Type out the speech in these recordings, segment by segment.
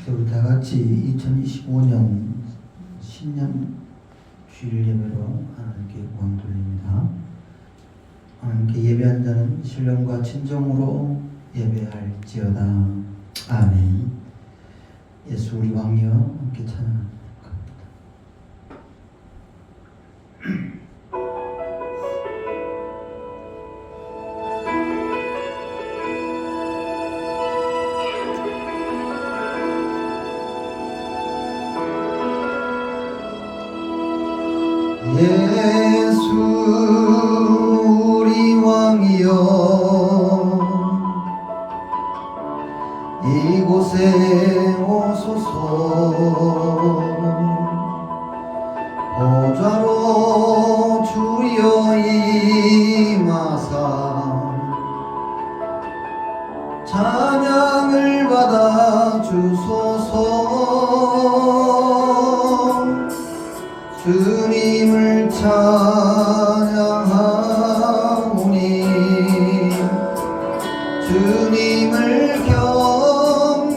우리 다 같이 2025년 신년 주일 예배로 하나님께 영광 돌립니다. 하나님께 예배한 자는 신령과 진정으로 예배할지어다. 아멘. 예수 우리 왕이여 함께 찬양합니다. 예수 우리 왕이여 이곳에 오소서. 보좌로 주여 임하사 찬양을 받아 주소서. 주님을 찬양하오니 주님을 경배하오니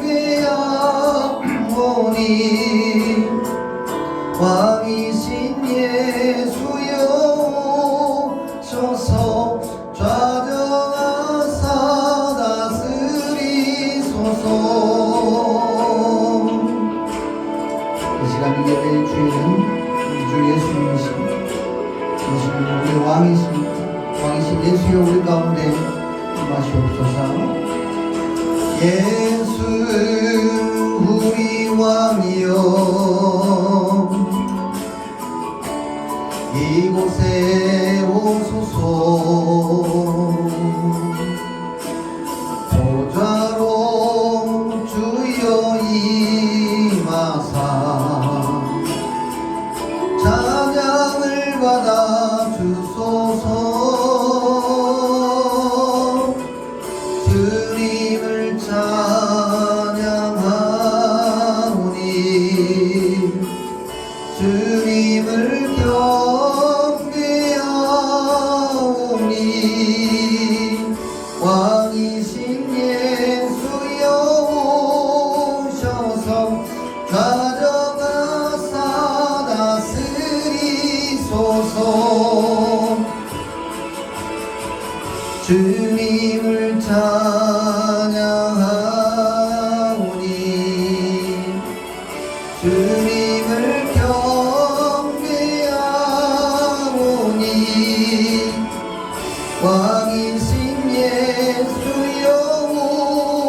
왕이신 예수여 오셔서 좌정하사 다스리소서. 이 시간 예배의 주인은 주 예수님이십니다. 우리 왕이신 예수여 우리 가운데 임하시옵소서. 예수 우리 왕이여 이곳에 오소서. 보좌로 주여 임하사 찬양을 받아 주소서. 주님을 찬양하오니 주님을 경배하오니 왕이신 예수여 오셔서 좌정하사 다스리소서. 주님을 찬양하오니 주님을 경배하오니 왕이신 예수여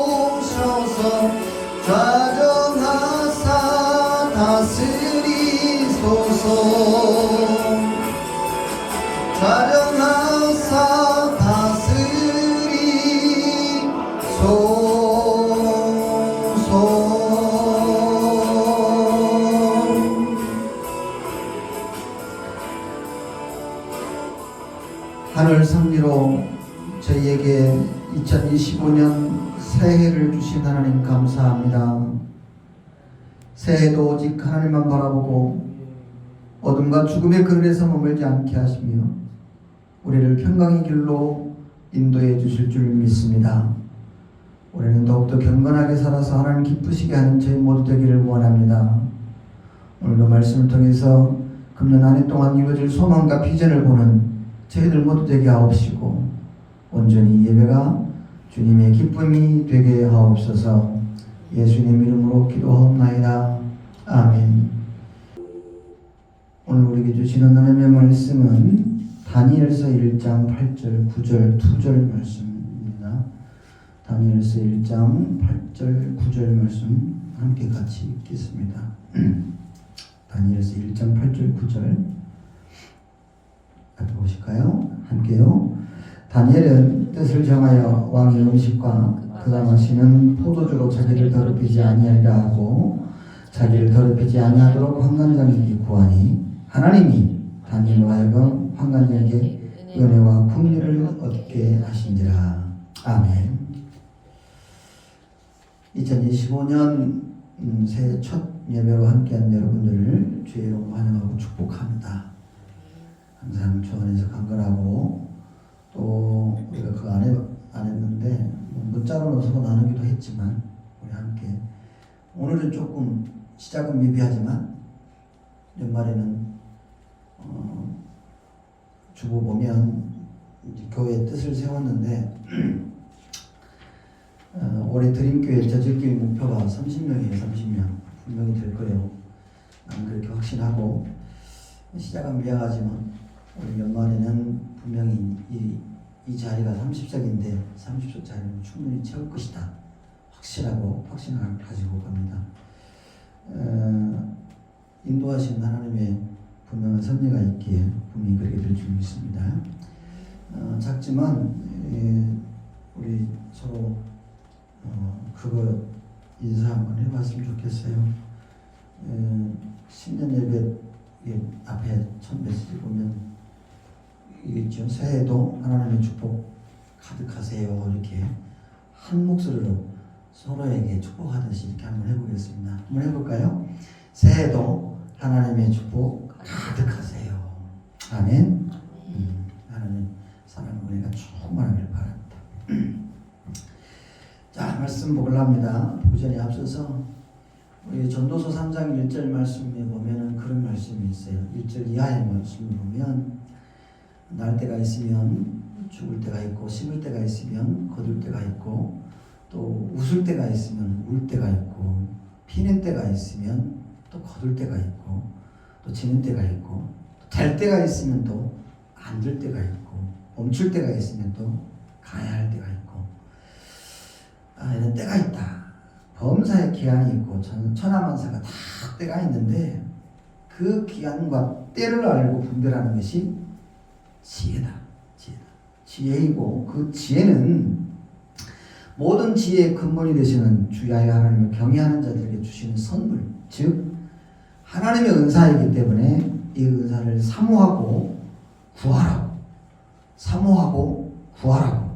오셔서 좌정하사 다스리소서. 좌정하사 다스리소서. 하늘 섭리로 저희에게 2025년 새해를 주신 하나님 감사합니다. 새해도 오직 하나님만 바라보고 어둠과 죽음의 그늘에서 머물지 않게 하시며 우리를 평강의 길로 인도해 주실 줄 믿습니다. 올해는 더욱더 경건하게 살아서 하나님 기쁘시게 하는 저희 모두 되기를 원합니다. 오늘도 말씀을 통해서 금년 한 해 동안 이루어질 소망과 비전을 보는 저희들 모두 되게 하옵시고 온전히 예배가 주님의 기쁨이 되게 하옵소서. 예수님 이름으로 기도하옵나이다. 아멘. 오늘 우리에게 주시는 하나님의 말씀은 다니엘서 1장 8절 9절 2절 말씀입니다. 다니엘서 1장 8절 9절 말씀 함께 같이 읽겠습니다. 다니엘서 1장 8절 9절 같이 보실까요? 함께요. 다니엘은 뜻을 정하여 왕의 음식과 그가 마시는 포도주로 자기를 더럽히지 아니하리라 하고 자기를 더럽히지 아니하도록 환관장에게 구하니 하나님이 다니엘로 하여금 환관장에게 은혜와 긍휼을 얻게 하신지라. 아멘. 2025년 새해 첫 예배로 함께한 여러분들을 주의 이름으로 환영하고 축복합니다. 항상 주 안에서 강건하고 또 우리가 그거 안 했는데 문자로 넣어서 나누기도 했지만 우리 함께 오늘은 조금 시작은 미비하지만 연말에는 주보 보면 이제 교회 뜻을 세웠는데 올해 드림교회 저질길 목표가 30명이에요. 30명 분명히 될 거예요. 난 그렇게 확신하고 시작은 미약하지만 우리 연말에는 분명히 이 자리가 30석인데 30석 자리는 충분히 채울 것이다. 확실하고 확신을 가지고 갑니다. 인도하신 하나님의 분명한 섭리가 있기에 분명히 그렇게 될 줄 믿습니다. 작지만 우리 서로 그거 인사 한번 해봤으면 좋겠어요. 신년 예배 앞에 첫 메시지 보면 이게 있죠. 새해도 하나님의 축복 가득하세요. 이렇게 한 목소리로 서로에게 축복하듯이 이렇게 한번 해보겠습니다. 한번 해볼까요? 새해도 하나님의 축복 가득하세요. 아멘. 하나님 사랑과 은혜가 충만하길 바랍니다. 자, 말씀 보려고 합니다. 보기 전에 앞서서 우리 전도서 3장 1절 말씀에 보면은 그런 말씀이 있어요. 1절 이하의 말씀을 보면 날 때가 있으면 죽을 때가 있고 심을 때가 있으면 거둘 때가 있고 또 웃을 때가 있으면 울 때가 있고 피는 때가 있으면 또 거둘 때가 있고 또 지는 때가 있고 될 때가 있으면 또 안 될 때가 있고 멈출 때가 있으면 또 가야 할 때가 있고 이런 때가 있다. 범사의 기한이 있고 천하만사가 다 때가 있는데 그 기한과 때를 알고 분별하는 것이 지혜다. 지혜이고 그 지혜는 모든 지혜의 근본이 되시는 주야의 하나님을 경외하는 자들에게 주시는 선물, 즉 하나님의 은사이기 때문에 이 은사를 사모하고 구하라고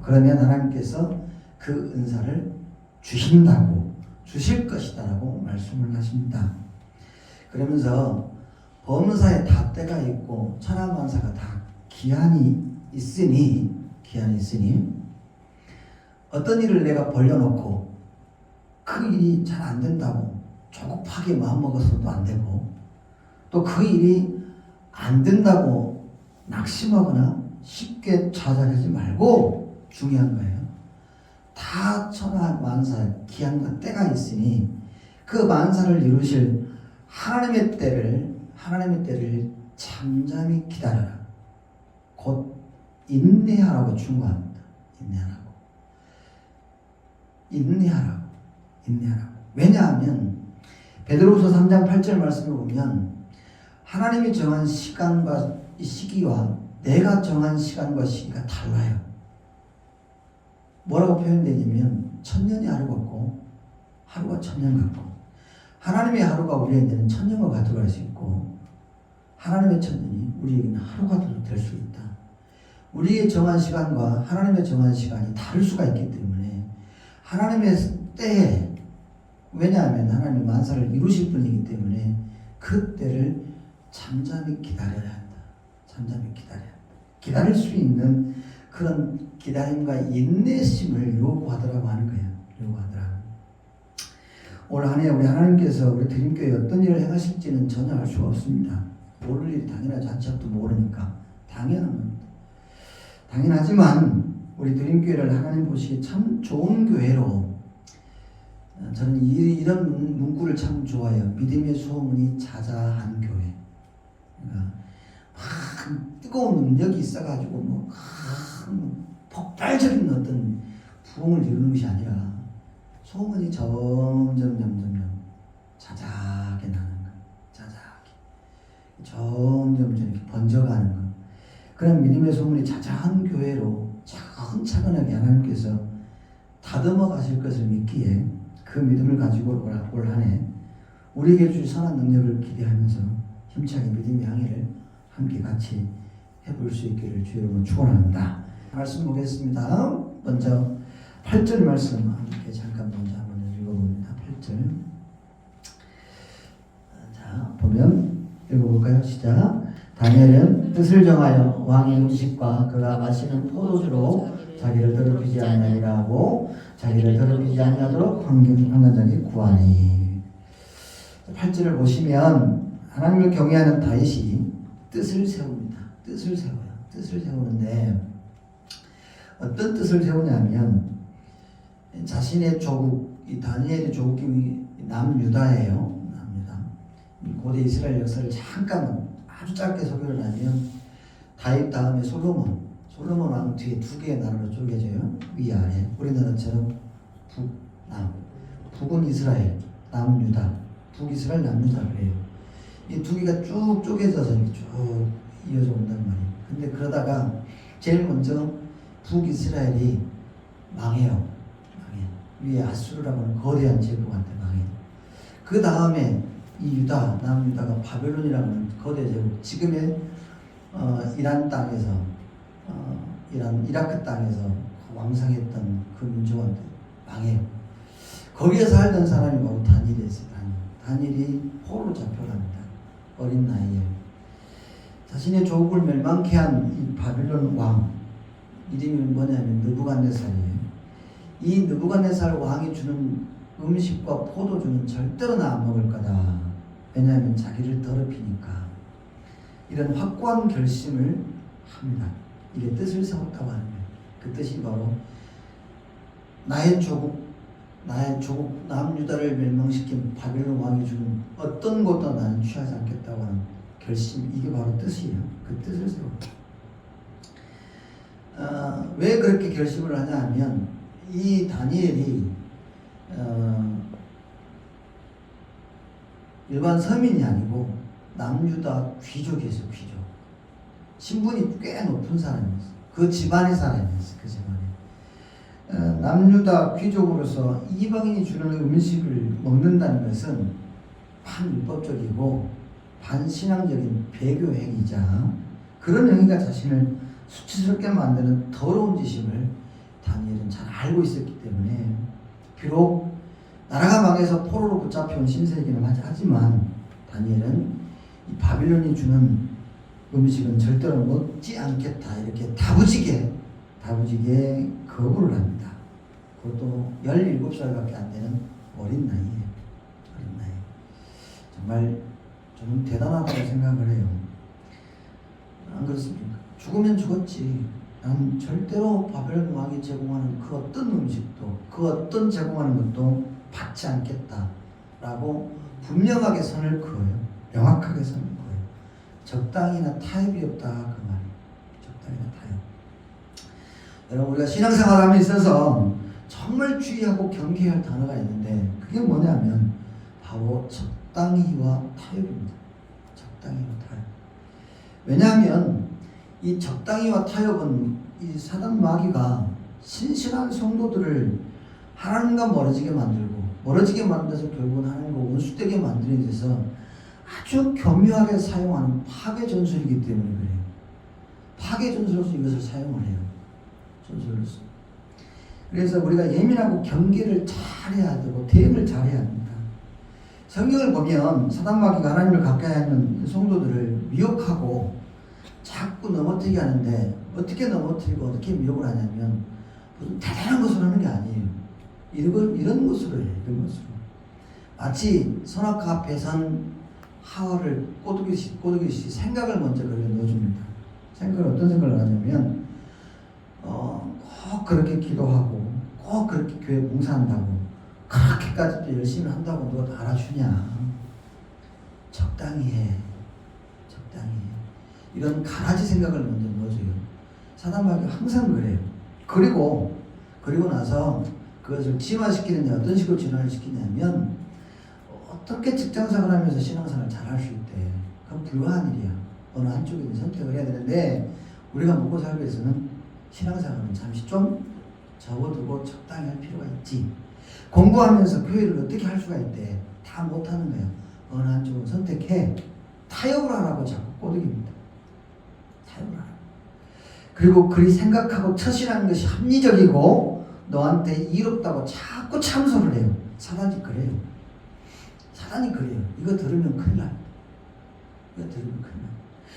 그러면 하나님께서 그 은사를 주실 것이다라고 말씀을 하십니다. 그러면서 범사에 다 때가 있고 천하만사가 다 기한이 있으니 어떤 일을 내가 벌려놓고 그 일이 잘 안 된다고 조급하게 마음먹어서도 안 되고 또 그 일이 안 된다고 낙심하거나 쉽게 좌절하지 말고 중요한 거예요. 다 천하만사 기한과 때가 있으니 그 만사를 이루실 하나님의 때를 잠잠히 기다려라. 곧 인내하라고 충고합니다. 인내하라고. 왜냐하면 베드로후서 3장 8절 말씀을 보면 하나님이 정한 시간과 시기와 내가 정한 시간과 시기가 달라요. 뭐라고 표현되냐면 천년이 하루 같고 하루가 천년 같고 하나님의 하루가 우리에게는 천년과 같다고 할 수 있고 하나님의 천년이 우리에게는 하루가 될 수 있다. 우리의 정한 시간과 하나님의 정한 시간이 다를 수가 있기 때문에 하나님의 때에 왜냐하면 하나님 만사를 이루실 분이기 때문에 그 때를 잠잠히 기다려야 한다. 기다릴 수 있는 그런 기다림과 인내심을 요구하더라고 하는 거예요. 올 한 해 우리 하나님께서 우리 드림교회에 어떤 일을 행하실지는 전혀 알 수가 없습니다. 모를 일이 당연하지 않지도 모르니까 당연하지만 우리 드림교회를 하나님 보시기에 참 좋은 교회로 저는 이런 문구를 참 좋아해요. 믿음의 소문이 자자한 교회. 그러니까 막 뜨거운 능력이 있어가지고 폭발적인 어떤 부흥을 이루는 것이 아니라 소문이 점점 자작하게 나는 것, 점점 이렇게 번져가는 것. 그런 믿음의 소문이 자자한 교회로 차근차근하게 하나님께서 다듬어 가실 것을 믿기에 그 믿음을 가지고 올 한 해 우리에게 주실 선한 능력을 기대하면서 힘차게 믿음의 항해를 함께 같이 해볼 수 있기를 주여로 축원합니다. 말씀 보겠습니다. 먼저 8절 말씀 함께 잠깐 먼저 한번 읽어봅니다. 8절. 자, 보면 읽어볼까요? 시작. 다니엘은 뜻을 정하여 왕의 음식과 그가 마시는 포도주로 자기를 더럽히지 아니하리라 하고 자기를 더럽히지 아니하도록 환관장에 구하니. 8절을 보시면 하나님을 경외하는 다윗이 뜻을 세웁니다. 뜻을 세워요. 뜻을 세우는데 어떤 뜻을 세우냐면 자신의 조국, 이 다니엘의 조국이 남유다예요. 남유다. 고대 이스라엘 역사를 잠깐 아주 짧게 소개를 하면 다윗 다음에 솔로몬 왕 뒤에 두 개의 나라로 쪼개져요. 위아래. 우리나라처럼 북, 남. 북은 이스라엘, 남유다. 북이스라엘, 남유다 그래요. 이 두 개가 쭉 쪼개져서 이렇게 쭉 이어져 온단 말이에요. 근데 그러다가 제일 먼저 북이스라엘이 망해요. 위에 아수르라고 하는 거대한 제국한테 망해요. 그 다음에 이 유다, 남유다가 바벨론이라고 하는 거대 제국, 지금의 이란 땅에서 이라크 땅에서 왕성했던 그 민족한테 망해요. 거기에 살던 사람이 바로 다니엘이었어요. 다니엘이 포로로 잡혀갑니다. 어린 나이에. 자신의 조국을 멸망케 한 이 바빌론 왕, 이름이 뭐냐면 느부갓네살이에요. 이 느부갓네살 왕이 주는 음식과 포도주는 절대로 나 안 먹을 거다. 왜냐하면 자기를 더럽히니까. 이런 확고한 결심을 합니다. 이게 뜻을 세웠다고 하는 거예요. 그 뜻이 바로 나의 조국 남유다를 멸망시킨 바벨론 왕이 주는 어떤 것도 나는 취하지 않겠다고 하는 결심, 이게 바로 뜻이에요. 그 뜻을 세웠다. 왜 그렇게 결심을 하냐 하면 이 다니엘이 일반 서민이 아니고 남유다 귀족이었어요. 귀족. 신분이 꽤 높은 사람이었어요. 그 집안의 사람이었어요. 그 집안에. 남유다 귀족으로서 이방인이 주는 음식을 먹는다는 것은 반율법적이고 반신앙적인 배교 행위자, 그런 행위가 자신을 수치스럽게 만드는 더러운 짓임을 다니엘은 잘 알고 있었기 때문에, 비록 나라가 망해서 포로로 붙잡혀온 신세이기는 하지만 다니엘은 이 바빌론이 주는 음식은 절대로 먹지 않겠다, 이렇게 다부지게 거부를 합니다. 그것도 17살밖에 안 되는 어린 나이에. 정말 저는 대단하다고 생각을 해요. 안 그렇습니까? 죽으면 죽었지. 난 절대로 바벨론 왕이 제공하는 그 어떤 음식도, 그 어떤 제공하는 것도 받지 않겠다라고 분명하게 선을 그어요. 명확하게 선을 그어요. 적당히나 타협이 없다, 그 말이에요. 적당히나 타협. 여러분, 우리가 신앙생활함에 있어서 정말 주의하고 경계할 단어가 있는데, 그게 뭐냐면 바로 적당히와 타협입니다. 적당히와 타협. 왜냐하면 이 적당히와 타협은 이 사단 마귀가 신실한 성도들을 하나님과 멀어지게 만들어서 결국은 하나님과 원수되게 만드는 데서 아주 교묘하게 사용하는 파괴 전술이기 때문에 그래요. 파괴 전술로서 이것을 사용을 해요. 전술로서. 그래서 우리가 예민하고 경계를 잘해야 되고 대응을 잘해야 합니다. 성경을 보면 사단 마귀가 하나님을 가까이 하는 성도들을 미혹하고 자꾸 넘어뜨리게 하는데, 어떻게 넘어뜨리고 어떻게 미혹을 하냐면 무슨 대단한 것을 하는 게 아니에요. 이런 것으로 해요. 이런 것으로. 마치 선악과 앞에 선 하와를 꼬드기시 생각을 먼저 거기에 넣어줍니다. 어떤 생각을 하냐면 꼭 그렇게 기도하고 꼭 그렇게 교회 봉사한다고 그렇게까지 또 열심히 한다고 누가 다 알아주냐. 적당히 해. 이런 가라지 생각을 먼저 넣어줘요. 사단마귀가 항상 그래요. 그리고 나서 그것을 진화시키느냐, 어떤 식으로 진화를 시키냐면, 어떻게 직장생활 하면서 신앙생활을 잘할 수 있대. 그건 불가한 일이야. 어느 한쪽에 선택을 해야 되는데, 우리가 먹고 살기 위해서는 신앙생활은 잠시 좀 접어두고 적당히 할 필요가 있지. 공부하면서 교회를 어떻게 할 수가 있대. 다 못하는 거야. 어느 한쪽은 선택해. 타협을 하라고 자꾸 꼬드깁니다. 타협을 하라고. 그리고 그리 생각하고 처신하는 것이 합리적이고 너한테 이롭다고 자꾸 참소를 해요. 사단이 그래요. 이거 들으면 큰일 나요.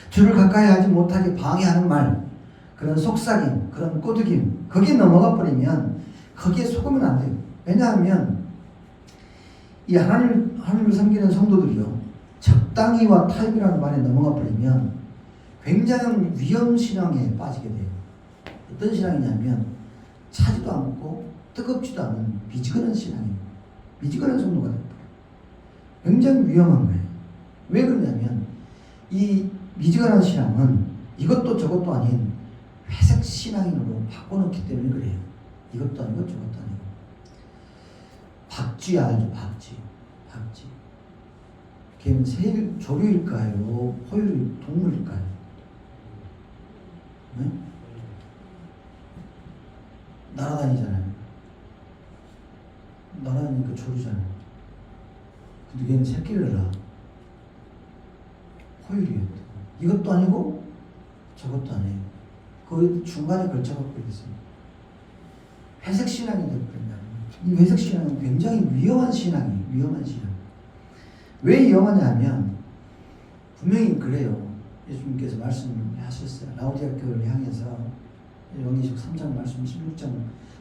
주를 가까이 하지 못하게 방해하는 말, 그런 속삭임, 그런 꼬드김, 거기에 넘어가 버리면 거기에 속으면 안 돼요. 왜냐하면 이 하나님을 섬기는 성도들이요, 적당히와 타협이라는 말에 넘어가 버리면 굉장한 위험 신앙에 빠지게 돼요. 어떤 신앙이냐면 차지도 않고 뜨겁지도 않은 미지근한 신앙이에요. 미지근한 성도가 됩니다. 굉장히 위험한 거예요. 왜 그러냐면 이 미지근한 신앙은 이것도 저것도 아닌 회색 신앙인으로 바꿔놓기 때문에 그래요. 이것도 아니고 저것도 아니고. 박쥐 알죠? 박쥐. 걔는 조류일까요? 포유류 동물일까요? 네? 날아다니잖아요. 날아다니니까 조류잖아요. 근데 걔는 새끼를 낳아. 포유류였다. 이것도 아니고 저것도 아니에요. 그 중간에 걸쳐갖고 있습니다. 회색 신앙이 되어버린다. 이 회색 신앙은 굉장히 위험한 신앙이에요. 위험한 신앙. 왜 위험하냐면 분명히 그래요. 예수님께서 말씀하셨어요. 라오디아 교회를 향해서 요한계시록 3장 말씀 16장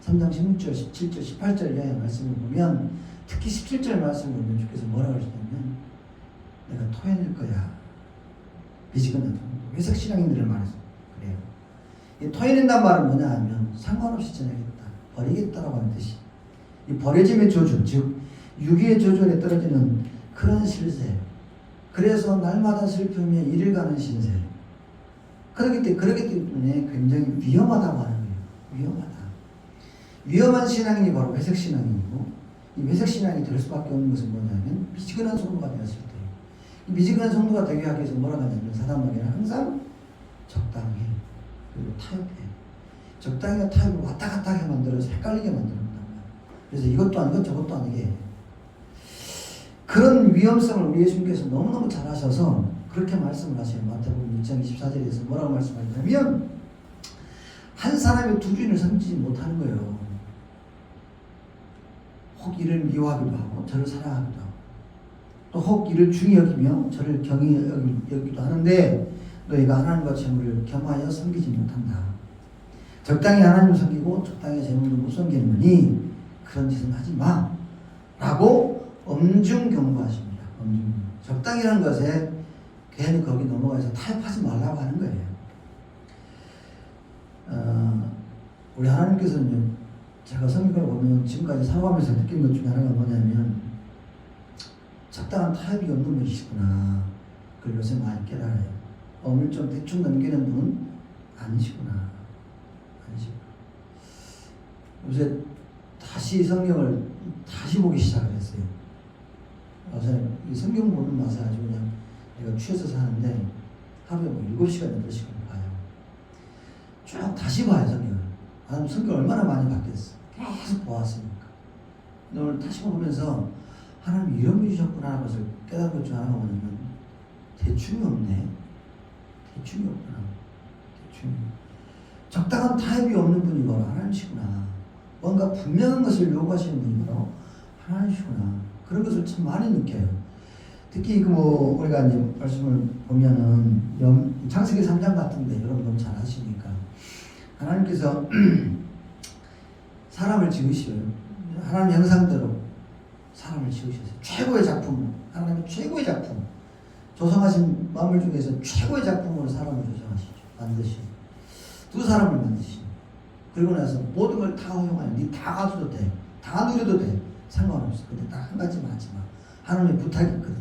3장 16절 17절 18절 이하의 말씀을 보면 특히 17절 말씀을 보면 주께서 뭐라고 하시냐면 내가 토해낼 거야. 미지근한 회색 신앙인들을 말해서 그래요. 이 토해낸다는 말은 뭐냐 하면 상관없이 지내겠다. 버리겠다라고 하는 뜻이. 이 버려짐의 저주, 즉 유기의 저주 아래 떨어지는 그런 실세. 그래서 날마다 슬픔에 이를 가는 신세. 그렇기 때문에 굉장히 위험하다고 하는 거예요. 위험하다. 위험한 신앙인이 바로 회색 신앙이고, 이 회색 신앙이 될 수밖에 없는 것은 뭐냐면 미지근한 성도가 되었을 때, 이 미지근한 성도가 되게 하기 위해서 뭐라고 하냐면 사람에게는 항상 적당히 그리고 타협해. 적당히와 타협을 왔다 갔다 하게 만들어서 헷갈리게 만든단 말이에요. 그래서 이것도 아니고 저것도 아니게. 그런 위험성을 우리 예수님께서 너무너무 잘 하셔서 그렇게 말씀을 하세요. 마태복음 6장 24절에서 뭐라고 말씀하냐면 한 사람이 두 주인을 섬기지 못하는 거예요. 혹 이를 미워하기도 하고 저를 사랑하기도 하고 또 혹 이를 중히 여기며 저를 경히 여기기도 하는데 너희가 하나님과 재물을 겸하여 섬기지 못한다. 적당히 하나님을 섬기고 적당히 재물을 못 섬기느니 그런 짓은 하지 마 라고 엄중 경고하십니다. 적당이라는 것에 괜히 거기 넘어가서 타협하지 말라고 하는 거예요. 우리 하나님께서는요, 제가 성경을 보면 지금까지 살아가면서 느낀 것 중에 하나가 뭐냐면 적당한 타협이 없는 분이시구나. 그걸 요새 많이 깨달아요. 어물 좀 대충 넘기는 분은 아니시구나. 요새 다시 성경을 다시 보기 시작을 했어요. 저는 이 성경 보는 맛에 아주 그냥 내가 취해서 사는데 하루에 뭐 7시간, 8시간 봐요. 쭉 다시 봐요, 성경을. 나는 성경을 얼마나 많이 봤겠어. 계속 보았으니까. 오늘 다시 보면서 하나님이 이런 분이셨구나 하면서 깨달은 것 중 하나가 뭐냐면 대충이 없네. 대충이 없구나. 대충이. 적당한 타협이 없는 분이 바로 하나님이시구나. 뭔가 분명한 것을 요구하시는 분이 바로 하나님이시구나. 그런 것을 참 많이 느껴요. 특히 우리가 이제 말씀을 보면은 창세기 3장 같은데 여러분 너무 잘 아시니까 하나님께서 사람을 지으시어요. 하나님 형상대로 사람을 지으셨어요. 최고의 작품, 하나님의 최고의 작품, 조성하신 만물 중에서 최고의 작품으로 사람을 조성하시죠. 만드시죠. 두 사람을 만드시죠. 그리고 나서 모든 걸 다 허용하여 니 다 가져도 돼. 다 누려도 돼. 상관없어. 근데 딱 한 가지만 하지 마. 하나님의 부탁이 있거든.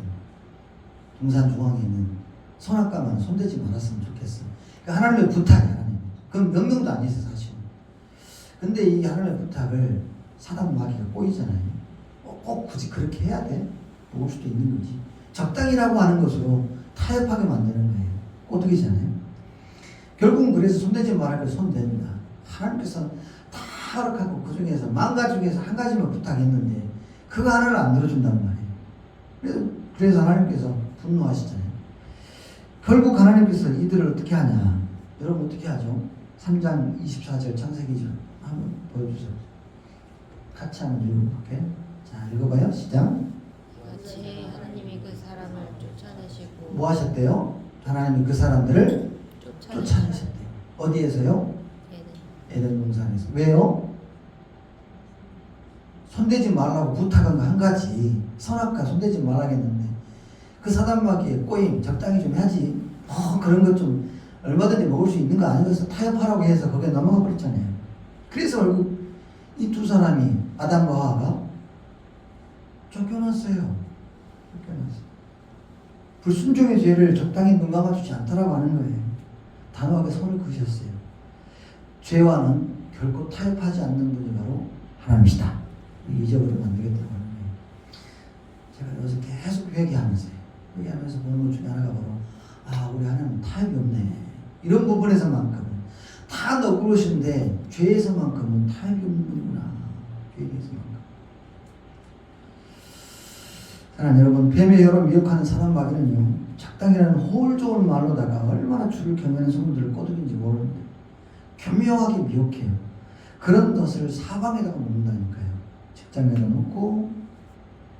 동산 중앙에 있는 선악과만 손대지 말았으면 좋겠어. 그러니까 하나님의 부탁이 하나님. 그건 명령도 아니죠, 사실. 근데 이 하나님의 부탁을 사람 마귀가 꼬이잖아요. 꼭 굳이 그렇게 해야 돼? 먹을 수도 있는 거지. 적당이라고 하는 것으로 타협하게 만드는 거예요. 꼬드기잖아요. 결국은 그래서 손대지 말아서 손댑니다. 하나님께서 다 허락하고 그 중에서 10,000가지 중에서 한 가지만 부탁했는데 그거 하나를 안 들어준단 말이에요. 그래서 하나님께서 분노하시잖아요. 결국 하나님께서 이들을 어떻게 하냐? 여러분 어떻게 하죠? 3장 24절 창세기죠. 한번 보여주세요. 같이 한번 읽어볼게요. 자, 읽어봐요. 시작. 같이 하나님이 그 사람을 쫓아내시고 뭐 하셨대요? 하나님이 그 사람들을 쫓아내셨대요. 어디에서요? 에덴 동산에서. 왜요? 손대지 말라고 부탁한 거 한 가지. 선악과 손대지 말라겠는데 그 사단마귀에 꼬임 적당히 좀 해야지. 그런 것 좀 얼마든지 먹을 수 있는 거 아니겠어? 타협하라고 해서 거기에 넘어가 버렸잖아요. 그래서 결국 이 두 사람이 아담과 하와가 쫓겨났어요. 쫓겨났어요. 불순종의 죄를 적당히 눈 감아주지 않더라고 하는 거예요. 단호하게 손을 그으셨어요. 죄와는 결코 타협하지 않는 분이 바로 하나님이시다. 잊어버리면 안 되겠다고 하는 거예요. 제가 여기서 계속 회개하면서 보는 것 중에 하나가 바로 우리 하나님은 타협이 없네. 이런 부분에서만큼은 다 너그러우신데 죄에서만큼은 타협이 없는 분이구나. 죄에 대해서만큼. 사랑하는 여러분, 뱀의 여러 미혹하는 사단마귀는요, 적당이라는 호울 좋은 말로다가 얼마나 주를 겸하는 성도들을 꼬드긴지 모르는데 교묘하게 미혹해요. 그런 것을 사방에다가 놓는다니까요. 직장에다 놓고,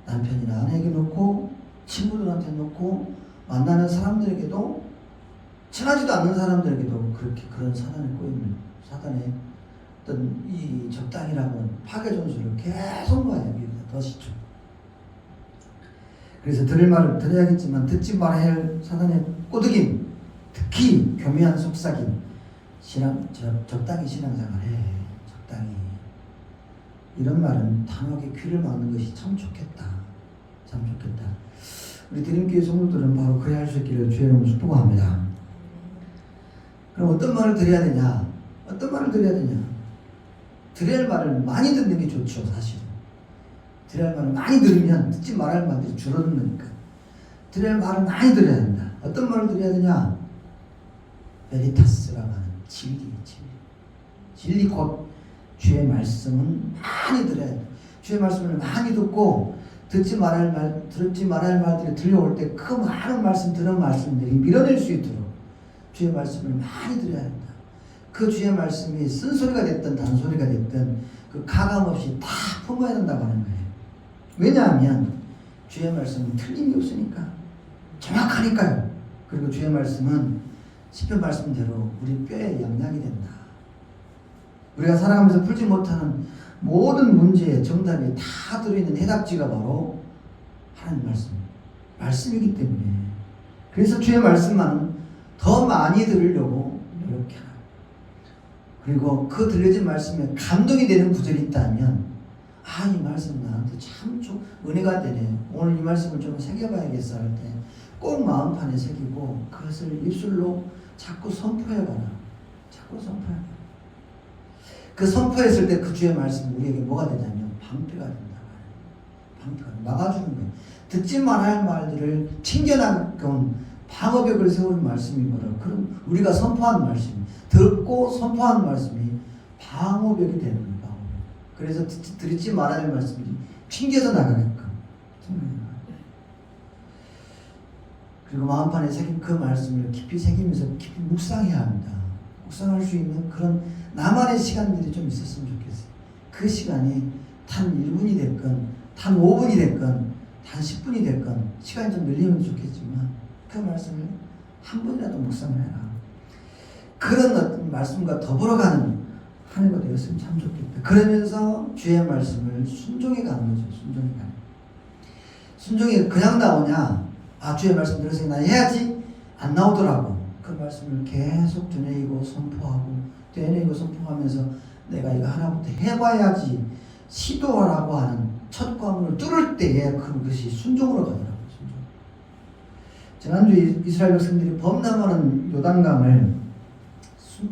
남편이나 아내에게 놓고, 친구들한테 놓고, 만나는 사람들에게도, 친하지도 않는 사람들에게도 그렇게 그런 사단에 꼬임을, 사단의 어떤 이 적당이라는 파괴 전술을 계속 놔요. 더 시죠. 그래서 들을 말을 들어야겠지만 듣지 말아야 할 사단의 꼬드김, 특히 교묘한 속삭임, 적당히 신앙생활해. 적당히. 이런 말은 단호하게 귀를 막는 것이 참 좋겠다. 참 좋겠다. 우리 드림교회 성도들은 바로 그래야 할 수 있기를 주의 이름으로 축복합니다. 그럼 어떤 말을 드려야 되냐? 어떤 말을 드려야 되냐? 드려야 할 말을 많이 듣는 게 좋죠, 사실은. 드려야 할 말을 많이 들으면 듣지 말아야 할 말들이 줄어드니까. 드려야 할 말을 많이 들어야 된다. 어떤 말을 드려야 되냐? 베리타스라고 하는 진리. 진리 곧 주의 말씀은 많이 들어야 돼. 주의 말씀을 많이 듣고 듣지 말아야 할 말들이 들려올 때 그 많은 말씀, 들은 말씀들이 밀어낼 수 있도록 주의 말씀을 많이 들어야 한다. 그 주의 말씀이 쓴소리가 됐든 단소리가 됐든 그 가감 없이 다 품어야 된다고 하는 거예요. 왜냐하면 주의 말씀은 틀림이 없으니까, 정확하니까요. 그리고 주의 말씀은 시편 말씀대로 우리 뼈에 영양이 된다. 우리가 살아가면서 풀지 못하는 모든 문제의 정답이 다 들어있는 해답지가 바로 하나님 말씀이기 때문에, 그래서 주의 말씀만 더 많이 들으려고 노력해라. 그리고 그 들려진 말씀에 감동이 되는 구절이 있다면, 이 말씀 나한테 참 좀 은혜가 되네. 오늘 이 말씀을 좀 새겨봐야겠어 할 때 꼭 마음판에 새기고 그것을 입술로 자꾸 선포해봐라. 자꾸 선포해봐라. 그 선포했을 때 그 주의 말씀 우리에게 뭐가 되냐면 방패가 된다. 방패가 막아주는 거예요. 듣지 말아야 할 말들을 튕겨나가는 방어벽을 세우는 말씀이 바로 그럼 우리가 선포한 말씀, 듣고 선포한 말씀이 방어벽이 되는 거예요. 방어벽. 그래서 듣지 말아야 할 말씀이 튕겨서 나가게끔. 그리고 마음판에 새긴 그 말씀을 깊이 새기면서 깊이 묵상해야 합니다. 묵상할 수 있는 그런 나만의 시간들이 좀 있었으면 좋겠어요. 그 시간이 단 1분이 됐건 단 5분이 됐건 단 10분이 됐건 시간이 좀 늘리면 좋겠지만 그 말씀을 한 번이라도 묵상을 해라. 그런 어떤 말씀과 더불어가는 한 해가 되었으면 참 좋겠다. 그러면서 주의 말씀을 순종해 가는 거죠. 순종해 가는. 순종이 그냥 나오냐? 주의 말씀 들었으니 나 해야지. 안 나오더라고. 그 말씀을 계속 되뇌이고 선포하고 되뇌이고 선포하면서 내가 이거 하나부터 해봐야지 시도하라고 하는 첫 관문을 뚫을 때에 그것이 순종으로 가더라고요. 지난주 이스라엘 백성들이 범람하는 요단강을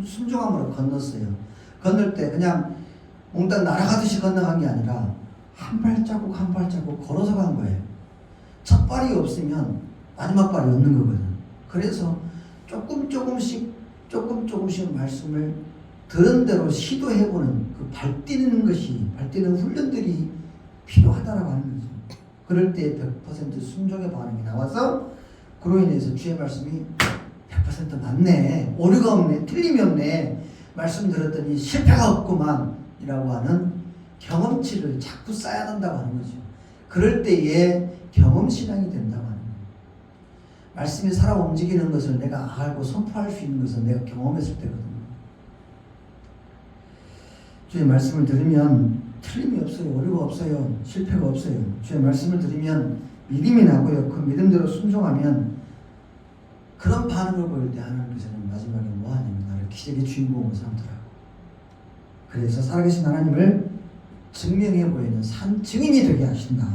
순종함으로 건넜어요. 건널 때 그냥 몽땅 날아가듯이 건너간 게 아니라 한 발자국 한 발자국 걸어서 간 거예요. 첫 발이 없으면 마지막 발이 없는 거거든. 그래서 조금씩 말씀을 들은 대로 시도해보는 그 발뛰는 훈련들이 필요하다라고 하는 거죠. 그럴 때 100% 순종의 반응이 나와서 그로 인해서 주의 말씀이 100% 맞네, 오류가 없네, 틀림이 없네, 말씀 들었더니 실패가 없구만 이라고 하는 경험치를 자꾸 쌓아야 한다고 하는 거죠. 그럴 때에 경험신앙이 된다고 하는 거예요. 말씀이 살아 움직이는 것을 내가 알고 선포할 수 있는 것은 내가 경험했을 때거든요. 주의 말씀을 들으면 틀림이 없어요. 오류가 없어요. 실패가 없어요. 주의 말씀을 들으면 믿음이 나고요. 그 믿음대로 순종하면 그런 반응을 보일 때 하나님께서는 마지막에 뭐하냐면 나를 기적의 주인공으로 삼더라고. 그래서 살아계신 하나님을 증명해 보이는 산 증인이 되게 하신다.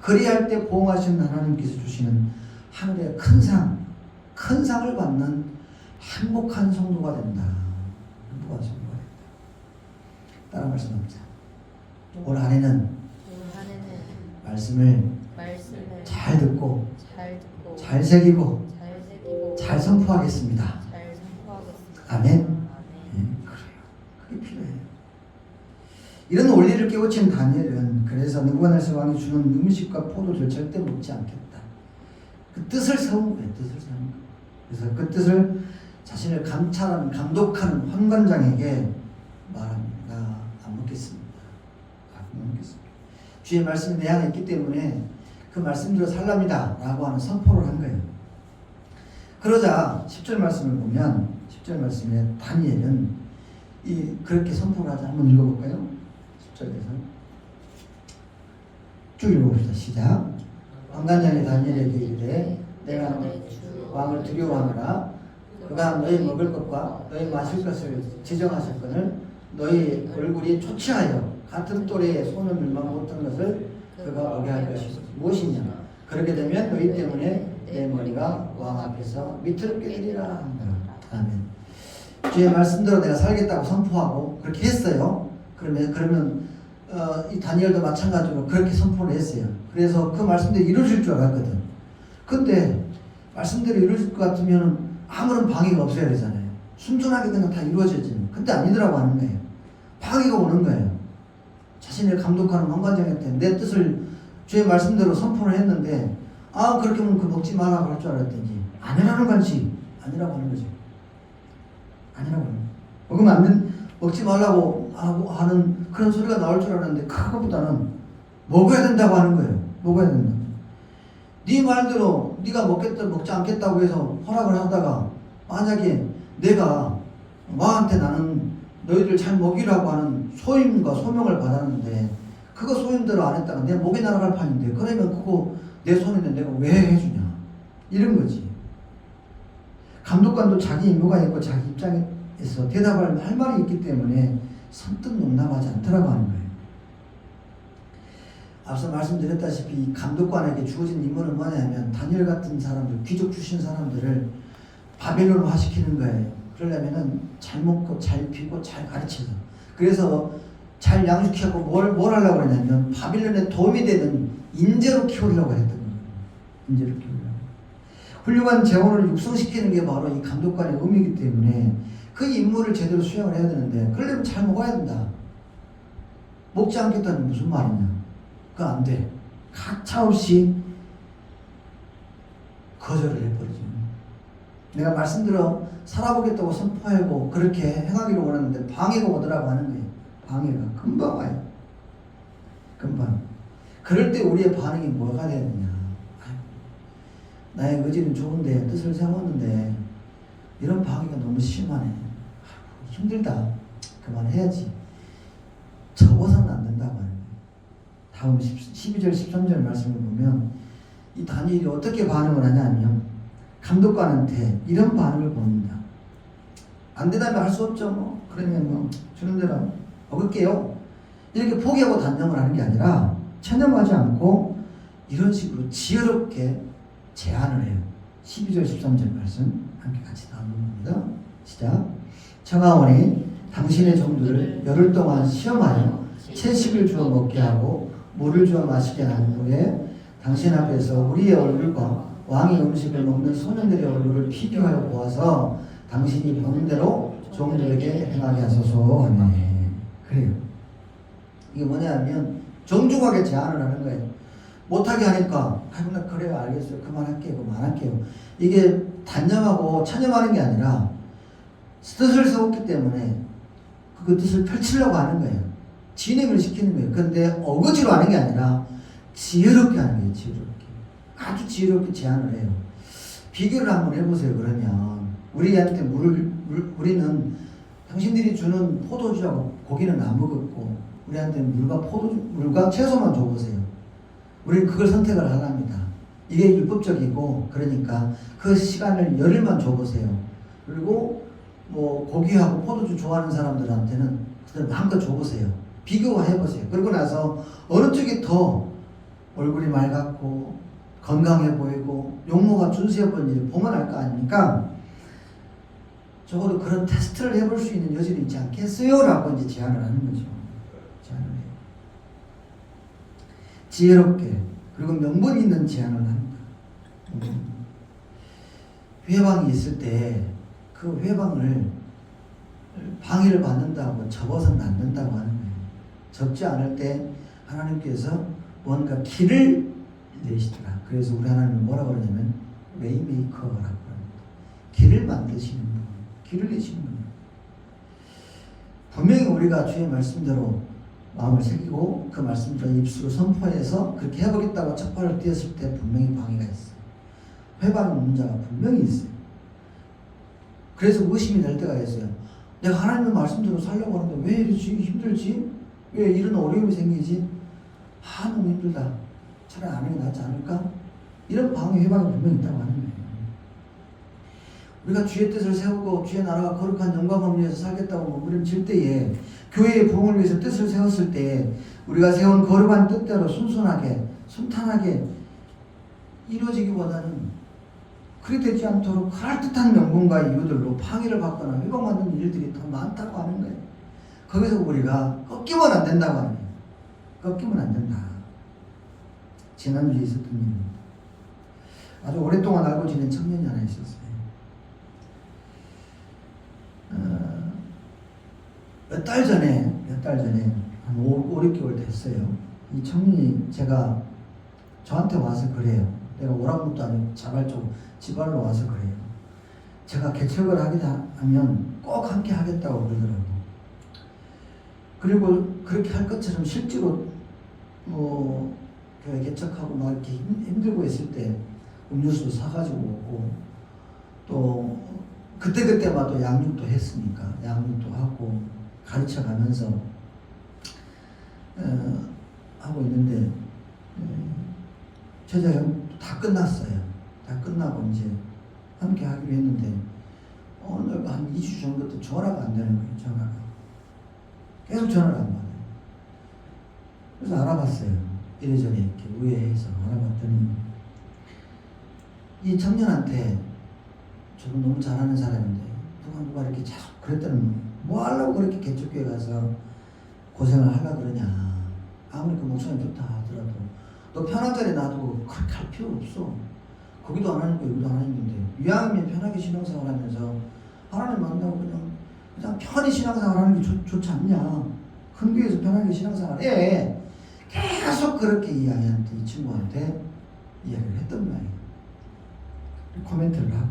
그리할 때 보응하신 하나님께서 주시는 하늘의 큰 상을 받는 행복한 성도가 된다. 행복한 성도가 된다. 따라 말씀합니다. 올 한해는 말씀을 잘 듣고 잘 새기고 잘 선포하겠습니다. 아멘. 그래요. 그게 필요해요. 이런 원리를 깨우친 다니엘은 그래서 느부갓네살 왕이 주는 음식과 포도주를 절대 먹지 않겠다. 그 뜻을 세운 거예요. 뜻을 세운 거예요. 그래서 그 뜻을 자신을 감찰하는 감독하는 환관장에게 말합니다. 나 안 먹겠습니다. 안 먹겠습니다. 주의 말씀이 내 안에 있기 때문에 그 말씀대로 살랍니다 라고 하는 선포를 한 거예요. 그러자 10절 말씀을 보면 10절 말씀에 다니엘은 그렇게 선포를 하자. 한번 읽어볼까요? 10절에서 쭉 읽어봅시다. 시작. 환관장이 다니엘에게 이르되 내가 왕을 두려워하노라. 그가 너희 먹을 것과 너희 마실 것을 지정하셨거늘 너희 얼굴이 초췌하여 같은 또래의 소년들만 못한 것을 그가 보게 할 것이 무엇이냐. 그렇게 되면 너희 때문에 내 머리가 왕 앞에서 위태롭게 되리라 한다. 아멘. 주의 말씀대로 내가 살겠다고 선포하고 그렇게 했어요. 그러면 이 다니엘도 마찬가지로 그렇게 선포를 했어요. 그래서 그 말씀대로 이루어질 줄 알았거든. 근데 말씀대로 이루어질 것 같으면 아무런 방해가 없어야 되잖아요. 순전하게 그냥 다 이루어지지. 근데 아니더라고 하는 거예요. 방해가 오는 거예요. 자신을 감독하는 환관장한테 내 뜻을 주의 말씀대로 선포를 했는데 그렇게 하면 그 먹지 말라고 할 줄 알았더니 아니라는 건지 아니라고 하는 거죠. 아니라고 하는 거예요. 먹으면 안 된, 먹지 말라고 하는 그런 소리가 나올 줄 알았는데 그거보다는 먹어야 된다고 하는 거예요. 먹어야 된다. 네 말대로 네가 먹지 않겠다고 해서 허락을 하다가 만약에 내가 왕한테 나는 너희들 잘 먹이라고 하는 소임과 소명을 받았는데 그거 소임대로 안 했다가 내 목이 날아갈 판인데 그러면 그거 내 손인데 내가 왜 해주냐 이런 거지. 감독관도 자기 임무가 있고 자기 입장에서 대답을 할 말이 있기 때문에 선뜻 용납하지 않더라고 하는 거예요. 앞서 말씀드렸다시피 감독관에게 주어진 임무는 뭐냐면 다니엘 같은 사람들, 귀족 출신 사람들을 바벨론화 시키는 거예요. 그러려면은 잘 먹고 잘 피고 잘 가르쳐서 그래서 잘 양육하고 뭘 하려고 했냐면 바빌론에 도움이 되는 인재로 키우려고 했던 거예요. 인재로 키우려고. 훌륭한 재원을 육성시키는 게 바로 이 감독관의 의미이기 때문에 그 임무를 제대로 수행을 해야 되는데 그러려면 잘 먹어야 된다. 먹지 않겠다는 무슨 말이냐. 그거 안 돼. 가차없이 거절을 해버리죠. 내가 말씀대로 살아보겠다고 선포하고 그렇게 행하기를 원하는데 방해가 오더라고 하는 거예요. 방해가 금방 와요. 금방. 그럴 때 우리의 반응이 뭐가 돼야 되냐. 나의 의지는 좋은데 뜻을 세웠는데 이런 방해가 너무 심하네. 힘들다. 그만해야지. 접어서는 안 된다고 하는 거예요. 다음 12절 13절 말씀을 보면 이 다니엘이 어떻게 반응을 하냐면 감독관한테 이런 반응을 보입니다. 안 된다면 할 수 없죠. 그러면 주는 대로 먹을게요. 이렇게 포기하고 단념을 하는 게 아니라 체념하지 않고 이런 식으로 지혜롭게 제안을 해요. 12절 13절 말씀 함께 같이 나눕니다. 시작. 청하오니 당신의 종들을 열흘 동안 시험하여 채식을 주어 먹게 하고 물을 주어 마시게 한 후에 당신 앞에서 우리의 얼굴과 왕의 음식을 먹는 소년들의 얼굴을 비교하여 보아서 당신이 보는 대로 종들에게 행하게 하소서 하네. 그래요. 이게 뭐냐면 정중하게 제안을 하는 거예요. 못하게 하니까 나 그래요 알겠어요 그만할게요 그만할게요. 이게 단념하고 체념하는 게 아니라 뜻을 세웠기 때문에 그 뜻을 펼치려고 하는 거예요. 진행을 시키는 거예요. 그런데 어거지로 하는 게 아니라 지혜롭게 하는 거예요. 지혜롭게. 아주 지혜롭게 제안을 해요. 비교를 한번 해보세요. 그러면 우리한테 우리는 당신들이 주는 포도주하고 고기는 안 먹었고 우리한테는 물과 채소만 줘보세요. 우리는 그걸 선택을 하랍니다. 이게 율법적이고 그러니까 그 시간을 열흘만 줘보세요. 그리고 뭐 고기하고 포도주 좋아하는 사람들한테는 그들 마음껏 줘보세요. 비교해보세요. 그러고 나서 어느 쪽이 더 얼굴이 맑았고 건강해 보이고 용모가 준수해 보이는지 보면 알 거 아닙니까? 적어도 그런 테스트를 해볼 수 있는 여지는 있지 않겠어요? 라고 이제 제안을 하는 거죠. 제안을 해요. 지혜롭게 그리고 명분 있는 제안을 합니다. 회방이 있을 때 그 회방을 방해를 받는다고 접어서는 안 된다고 하는 거예요. 접지 않을 때 하나님께서 뭔가 길을 내시더라. 그래서 우리 하나님은 뭐라고 그러냐면 웨이메이커라고 합니다. 길을 만드시는 분, 길을 내시는 분. 분명히 우리가 주의 말씀대로 마음을 새기고 그 말씀대로 입술로 선포해서 그렇게 해보겠다고 첫 발을 띄었을 때 분명히 방해가 있어요. 회방의 문제가 분명히 있어요. 그래서 의심이 될 때가 있어요. 내가 하나님의 말씀대로 살려고 하는데 왜 이러지? 힘들지? 왜 이런 어려움이 생기지? 너무 힘들다. 차라리 안 하는 게 낫지 않을까? 이런 방해 회방이 분명히 있다고 하는 거예요. 우리가 주의 뜻을 세우고 주의 나라가 거룩한 영광을 위해서 살겠다고 몸부림칠 때에 교회의 부흥을 위해서 뜻을 세웠을 때 우리가 세운 거룩한 뜻대로 순순하게 순탄하게 이루어지기보다는 그렇게 되지 않도록 그럴듯한 명분과 이유들로 방해를 받거나 회방받는 일들이 더 많다고 하는 거예요. 거기서 우리가 꺾이면 안 된다고 하는 거예요. 꺾이면 안 된다. 지난주에 있었던 일입니다. 아주 오랫동안 알고 지낸 청년이 하나 있었어요. 몇 달 전에 한 5, 6개월 됐어요. 이 청년이 저한테 와서 그래요. 내가 오라는 것도 아니고 자발적으로 지발로 와서 그래요. 제가 개척을 하면 꼭 함께 하겠다고 그러더라고요. 그리고 그렇게 할 것처럼 실제로 교회 개척하고 막 이렇게 힘들고 있을 때 음료수도 사가지고 오고 또 그때마다 양육도 했으니까 양육도 하고 가르쳐 가면서 하고 있는데 제자형 다 끝났어요. 다 끝나고 이제 함께 하기로 했는데 오늘 한 2주 전부터 전화가 안 되는 거예요. 전화가 계속 전화를 안 받아요. 그래서 알아봤어요. 이래저래 이렇게 우회해서 알아봤더니 이 청년한테 저도 너무 잘하는 사람인데 누가 이렇게 자꾸 그랬더니 뭐 하려고 그렇게 개척교회 가서 고생을 하려고 그러냐. 아무리 그 목사님 좋다 하더라도 너 편한 자리에 놔두고 그렇게 할 필요 없어. 거기도 안 하는 거 여기도 안 하는데 이왕이면 편하게 신앙생활 하면서 하나님 만나고 그냥 편히 신앙생활 하는 게 좋지 않냐. 큰 교회에서 편하게 신앙생활 해. 계속 그렇게 이 아이한테, 이 친구한테 이야기를 했던 거예요. 코멘트를 하고.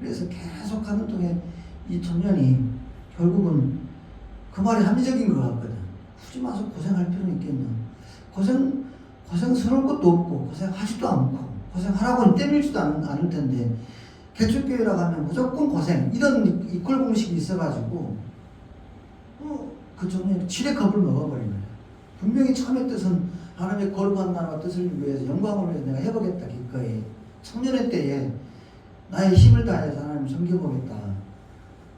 그래서 계속 하는 동안 이 청년이 결국은 그 말이 합리적인 것 같거든. 굳이 와서 고생할 필요는 있겠냐. 고생스러울 것도 없고 고생하지도 않고 고생하라고는 때밀지도 않을 텐데 개척교회라고 하면 무조건 고생 이런 이퀄 공식이 있어가지고 그 청년이 지레 겁을 먹어버린 거예요. 분명히 처음의 뜻은 하나님의 거룩한 나라와 뜻을 위해서 영광을 위해서 내가 해보겠다 기꺼이 청년의 때에 나의 힘을 다해서 하나님 섬겨보겠다.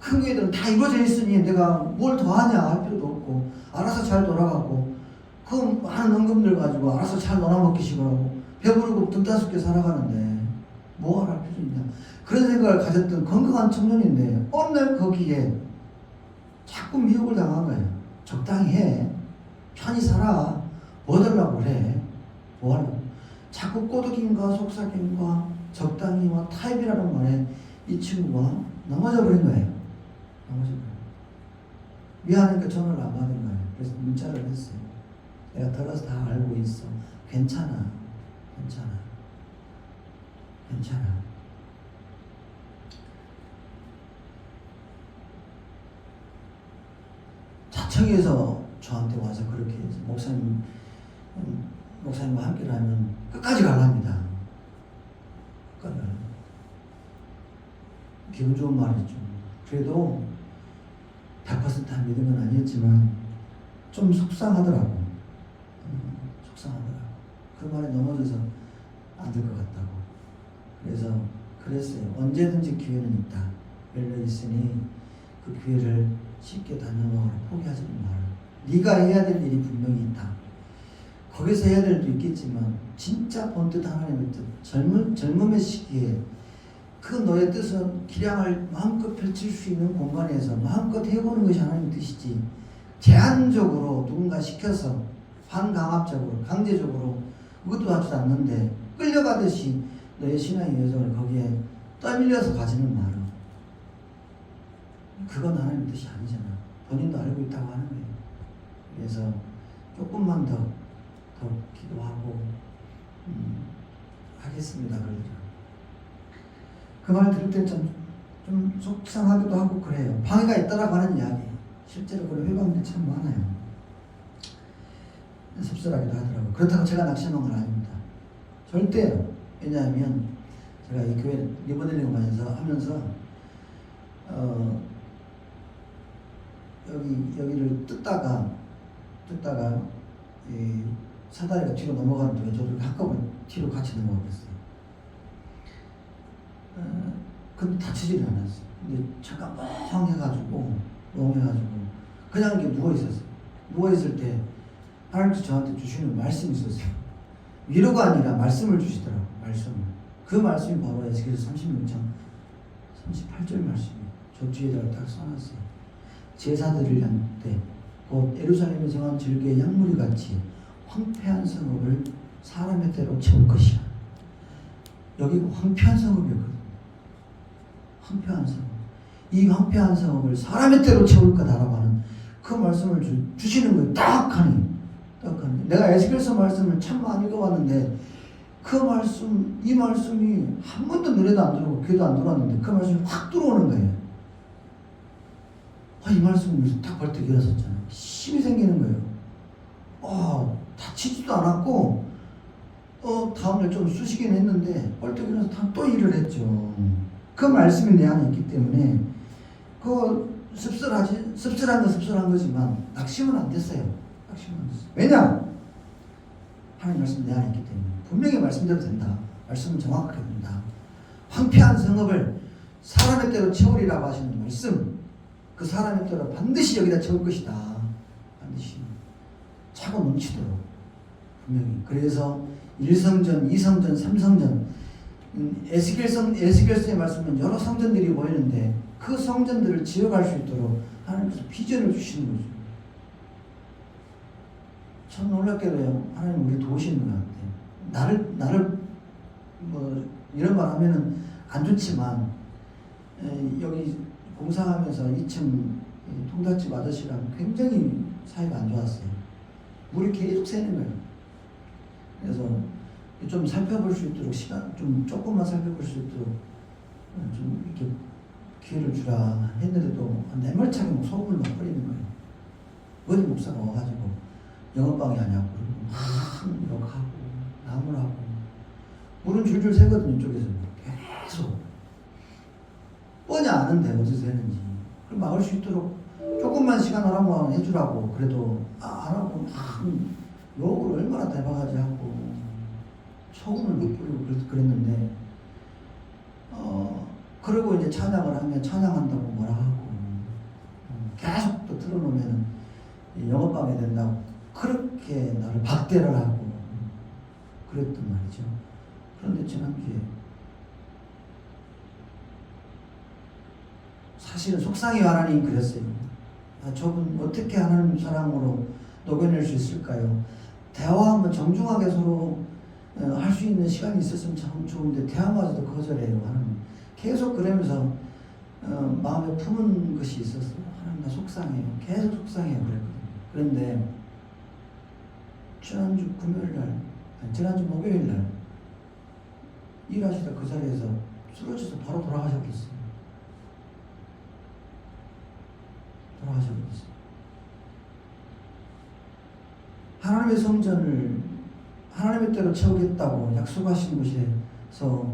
큰 교회들은 다 이루어져 있으니 내가 뭘 더 하냐 할 필요도 없고 알아서 잘 돌아가고 그 많은 헌금들 가지고 알아서 잘 놀아먹기식을 하고 배부르고 등따숩게 살아가는데 뭐 할 필요 있냐. 그런 생각을 가졌던 건강한 청년인데 어느 날 거기에 자꾸 미혹을 당한 거예요. 적당히 해. 편히 살아. 뭐 하려고 그래. 뭐 하려고. 자꾸 꼬드김과 속삭임과 적당히와 타협이라는 말에 이 친구가 넘어져 버린 거예요. 넘어져 버린 거예요. 미안하니까 전화를 안 받은 거예요. 그래서 문자를 했어요. 내가 들어서 다 알고 있어. 괜찮아. 자청에서 저한테 와서 그렇게 해서 목사님과 함께 하면 끝까지 가랍니다. 끝까지. 기분 좋은 말이죠. 그래도 100%다 믿은 건 아니었지만 좀 속상하더라고. 속상하더라고. 그 말에 넘어져서 안 될 것 같다고. 그래서 그랬어요. 언제든지 기회는 있다. 열려 있으니 그 기회를 쉽게 단념하고 포기하지 마라. 네가 해야 될 일이 분명히 있다. 거기서 해야 될 일도 있겠지만 진짜 본뜻 하나님의 뜻, 젊음의 시기에 그 너의 뜻은 기량을 마음껏 펼칠 수 있는 공간에서 마음껏 해보는 것이 하나님의 뜻이지, 제한적으로 누군가 시켜서 반강압적으로 강제적으로 그것도 하지도 않는데 끌려가듯이 너의 신앙의 여정을 거기에 떠밀려서 가지는 마라. 그건 하나님의 뜻이 아니잖아. 본인도 알고 있다고 하는 거예요. 그래서 조금만 더 기도하고 하겠습니다. 그 말 들을 때 좀 속상하기도 하고 그래요. 방해가 있다라고 하는 이야기. 실제로 그런 회방들이 참 많아요. 씁쓸하기도 하더라고요. 그렇다고 제가 낙심한 건 아닙니다. 절대요. 왜냐하면 제가 이 교회 리모델링 하면서 여기를 뜯다가 이 사다리가 뒤로 넘어가는 동안 저도 한꺼번에 뒤로 같이 넘어가겠어요. 근데 다치지는 않았어요. 근데 잠깐 멍해가지고 그냥 이렇게 누워있었어요. 누워있을 때 하나님께서 저한테 주시는 말씀이 있었어요. 위로가 아니라 말씀을 주시더라고요. 말씀을. 그 말씀이 바로 에스겔서 36장 38절 말씀이에요. 저 뒤에다가 딱 써놨어요. 제사드릴 때 곧 예루살렘에 정한 질개의 양무리 같이 황폐한 성읍을 사람의 때로 채울 것이야. 여기가 황폐한 성읍이었거든. 황폐한 성읍. 이 황폐한 성읍을 사람의 때로 채울 거다라고 하는 그 말씀을 주시는 거예요. 딱하니. 내가 에스겔서 말씀을 참 많이 읽어봤는데 그 말씀, 이 말씀이 한 번도 눈에도 안 들어오고 귀에도 안 들어왔는데 그 말씀이 확 들어오는 거예요. 이 말씀을 딱 벌떡 일어섰잖아요. 힘이 생기는 거예요. 다치지도 않았고 다음날 좀 쑤시긴 했는데 벌떡 일어나서 또 일을 했죠. 그 말씀이 내 안에 있기 때문에 씁쓸한 건 씁쓸한 거지만 낙심은 안 됐어요. 낙심은 안 됐어요. 왜냐? 하나님 말씀이 내 안에 있기 때문에 분명히 말씀대로 된다. 말씀은 정확하게 된다. 황폐한 성읍을 사람의 때로 채우리라고 하시는 말씀, 그 사람의 때로 반드시 여기다 채울 것이다. 반드시 차고 넘치도록 분명히. 그래서 1성전, 2성전, 3성전, 에스겔서의 말씀은 여러 성전들이 모이는데 그 성전들을 지어갈 수 있도록 하나님께서 비전을 주시는 거죠. 참 놀랍게도요, 하나님 우리 도우시는 것 같아요. 나를 이런 말 하면은 안 좋지만 여기 공사하면서 2층 통닭집 아저씨랑 굉장히 사이가 안 좋았어요. 물이 계속 새는 거예요. 그래서 좀 살펴볼 수 있도록 조금만 살펴볼 수 있도록 좀 이렇게 기회를 주라 했는데도 내말차게 소금을 막 뿌리는 거예요. 어디 목사가 와가지고 영업방해 하냐고 막 욕하고 나무라고 물은 줄줄 새거든요. 이쪽에서 계속 뻔히 아는데 어디서 했는지. 그럼 막을 수 있도록 조금만 시간 하라고 해주라고. 그래도 안 하고 막 욕을 얼마나 대박하지 하고 소금을 못 뿌리고 그랬는데 그리고 이제 찬양을 하면 찬양한다고 뭐라 하고 계속 또 틀어놓으면 영업방해 된다고 그렇게 나를 박대를 하고 그랬단 말이죠. 그런데 지난주에 사실은 속상해요. 하나님 그랬어요. 저분 어떻게 하나님 사랑으로 녹여낼 수 있을까요? 대화 한번 정중하게 서로 할 수 있는 시간이 있었으면 참 좋은데 대화마저도 거절해요. 하나님 계속 그러면서 마음에 품은 것이 있었어요. 하나님 나 속상해요. 계속 속상해요. 그랬거든요. 그런데 지난주 목요일날 일하시다 그 자리에서 쓰러져서 바로 돌아가셨겠어요. 하나님의 성전을 하나님의 때로 채우겠다고 약속하신 곳에서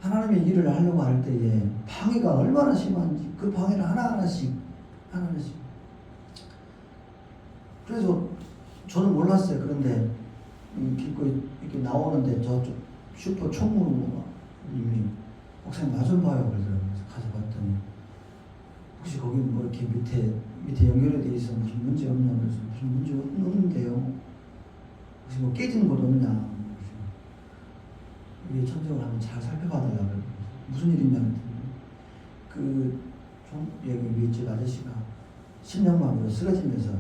하나님의 일을 하려고 할 때에 방해가 얼마나 심한지 그 방해를 하나하나씩 하나님이지. 그래서 저는 몰랐어요. 그런데 길거리 이렇게 나오는데 저쪽 슈퍼 총무로 이미 목사님 나 좀 봐요. 그래서 가서 봤더니 혹시 거기 뭐 이렇게 밑에 연결이 돼 있어 무슨 문제 없냐 그래서 무슨 문제 없는데요. 혹시 뭐 깨지는 곳 없냐. 위에 천정을 한번 잘 살펴봐달라고. 무슨 일이냐 그랬더니 여기 위에 집 아저씨가 심장마비로 쓰러지면서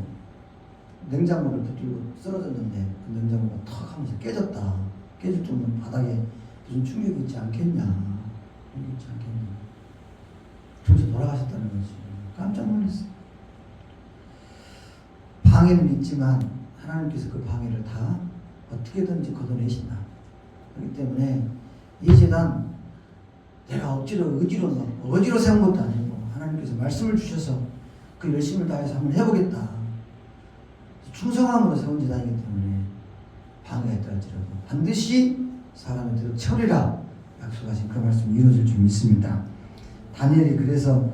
냉장고를 붙들고 쓰러졌는데 그 냉장고가 턱 하면서 깨졌다. 깨질 정도면 바닥에 무슨 충격이 있지 않겠냐. 있지 않겠냐. 그러면서 돌아가셨다는 거지. 깜짝 놀랐어. 방해는 있지만 하나님께서 그 방해를 다 어떻게든지 걷어내신다. 그렇기 때문에 이 재단 내가 의지로 세운 것도 아니고 하나님께서 말씀을 주셔서 그 열심을 다해서 한번 해보겠다. 충성함으로 세운 재단이기 때문에 방해가 있다 할지라도 반드시 사람의 뜻을 채우리라 약속하신 그 말씀이 이루어질 줄 믿습니다. 다니엘이 그래서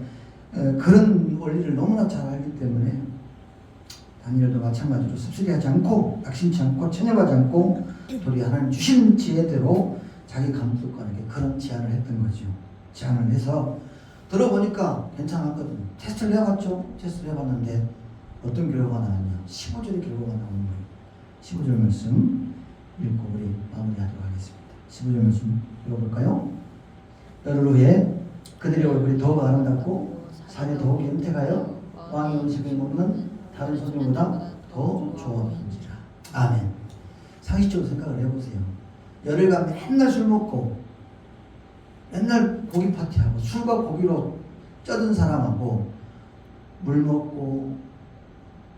그런 원리를 너무나 잘 알기 때문에 다니엘도 마찬가지로 씁쓸해하지 않고 낙심치 않고 체념하지 않고 도리 하나님 주신 지혜대로 자기 감독관에게 그런 제안을 했던 거죠. 제안을 해서 들어보니까 괜찮았거든. 테스트를 해봤죠. 테스트를 해봤는데 어떤 결과가 나왔냐. 15절의 결과가 나오는 거예요. 15절 말씀 읽고 우리 마무리하도록 하겠습니다. 15절 말씀 읽어볼까요? 열흘 후에 그들의 얼굴이 더욱 아름답고 살이 더욱 연택하여 왕의 음식을 먹는 다른 소녀보다 더 좋아 보인지라. 아멘. 상식적으로 생각을 해보세요. 열흘간 맨날 술 먹고 맨날 고기 파티하고 술과 고기로 쪄든 사람하고 물 먹고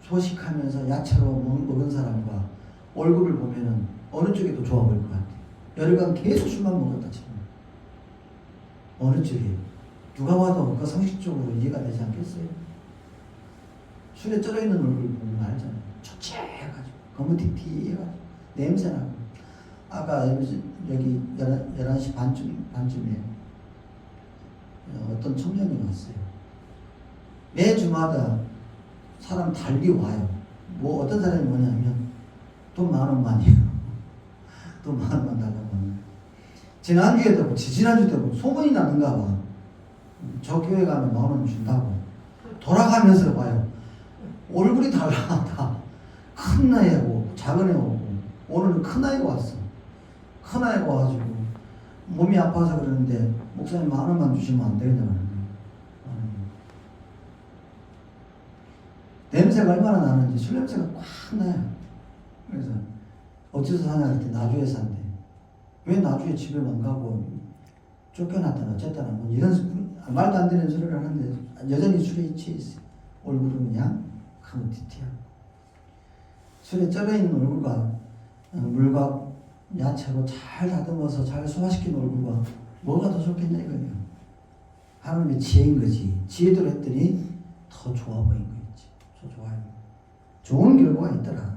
소식하면서 야채로 먹은 사람과 월급을 보면은 어느 쪽이 더 좋아 보일 것 같아요? 열흘간 계속 술만 먹었다 치면 어느 쪽이에요? 누가 봐도 그 상식적으로 이해가 되지 않겠어요? 술에 쩔어있는 얼굴 보면 알잖아요. 초췌해가지고 거무튀튀해가지고 냄새나고. 아까 여기 11시 반쯤에 어떤 청년이 왔어요. 매주마다 사람 달리 와요. 뭐 어떤 사람이 뭐냐면 돈 10,000원만이에요. 돈 10,000원만 달라고 하는 거예요. 지난주에도 뭐 지지난주에도 뭐 소문이 나는가 봐. 저 교회 가면 10,000원 준다고. 돌아가면서 봐요. 얼굴이 달라. 다 큰 나이에 오고 작은 애 오고 오늘은 큰 아이가 왔어. 큰 아이가 와가지고 몸이 아파서 그러는데 목사님 10,000원만 주시면 안 되겠냐고 하는 거예요. 냄새가 얼마나 나는지 술 냄새가 꽉 나요. 그래서 어디서 사냐 할 때 나주에 산대. 왜 나주에 집에만 가고 쫓겨났다나 어쨌다나 뭐 이런 말도 안 되는 소리를 하는데 여전히 술에 취해 있어요. 얼굴은 그냥 거무튀튀하고 술에 쩔어있는 얼굴과 물과 야채로 잘 다듬어서 잘 소화시킨 얼굴과 뭐가 더 좋겠냐 이거예요. 하나님의 지혜인 거지. 지혜대로 했더니 더 좋아 보인 거였지. 더 좋아요. 좋은 결과가 있더라.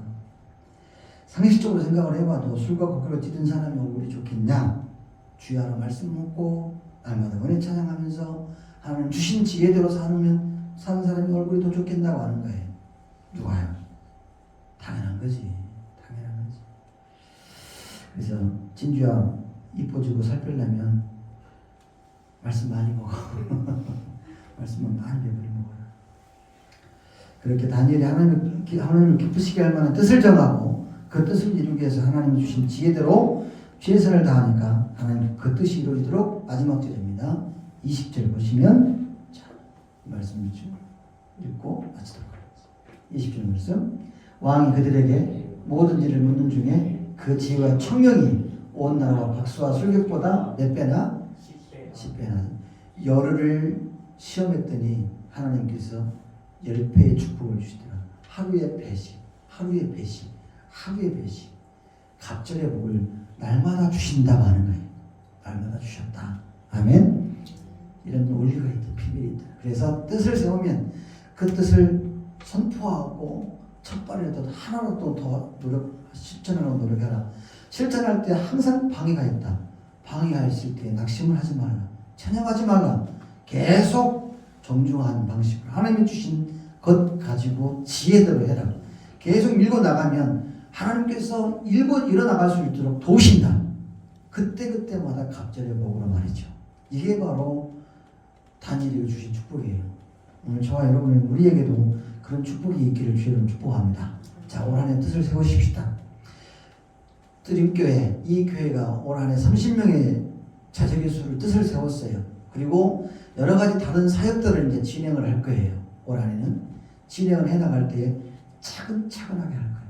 상식적으로 생각을 해봐도 술과 고기로 찌든 사람의 얼굴이 좋겠냐? 주여 하나 말씀 먹고 날마다 은혜 찬양하면서 하나님 주신 지혜대로 사는 사람의 얼굴이 더 좋겠냐고 하는 거예요. 누가요? 당연한 거지. 당연한 거지. 그래서 진주야 이뻐지고 살 빼려면 말씀 많이 먹어. 말씀만 많이 배불리 먹어라. 그렇게 다니엘이 하나님을 기쁘시게 할 만한 뜻을 정하고 그 뜻을 이루기 위해서 하나님이 주신 지혜대로 최선을 다하니까 하나님 그 뜻이 이루어지도록 마지막 절입니다. 20절 보시면 자, 이 말씀을 좀 읽고 마치도록 하겠습니다. 20절 말씀. 왕이 그들에게 뭐든지를 묻는 중에 그 지혜와 청명이 온 나라와 박수와 술객보다 몇 배나? 10배나. 열흘을 시험했더니 하나님께서 10배의 축복을 주시더라. 하루의 배식, 하루의 배식, 하루의 배식. 갑절의 복을 날마다 주신다고 하는 거예요. 날마다 주셨다. 아멘. 이런 원리가 있다. 비밀이 있다. 그래서 뜻을 세우면 그 뜻을 선포하고 첫 발이라도 하나라도 더 실천하려고 노력해라. 실천할 때 항상 방해가 있다. 방해가 있을 때 낙심을 하지 말라. 찬양하지 말라. 계속 정중한 방식으로 하나님이 주신 것 가지고 지혜대로 해라. 계속 밀고 나가면 하나님께서 일어나갈 수 있도록 도우신다. 그때그때마다 갑절의 복으로 말이죠. 이게 바로 다니엘에게 주신 축복이에요. 오늘 저와 여러분, 우리에게도 그런 축복이 있기를 주님은 축복합니다. 자, 올 한 해 뜻을 세우십시다. 뜨림교회, 이 교회가 올 한 해 30명의 자녀교수를 뜻을 세웠어요. 그리고 여러 가지 다른 사역들을 이제 진행을 할 거예요. 올 한 해는 진행을 해나갈 때 차근차근하게 할 거예요.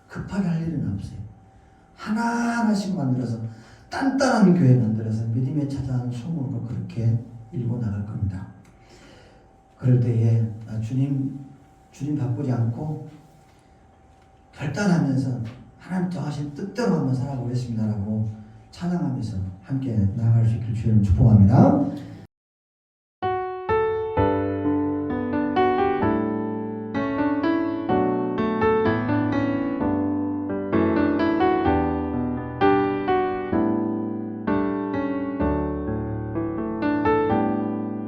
급하게 할 일은 없어요. 하나하나씩 만들어서 단단한 교회 만들어서 믿음에 찾아온 소문으로 그렇게 일고 나갈 겁니다. 그럴 때에 주님 바꾸지 않고 결단하면서 하나님 정하신 뜻대로 한번 살아보겠습니다라고 찬양하면서 함께 나아갈 수 있길 주님 축복합니다.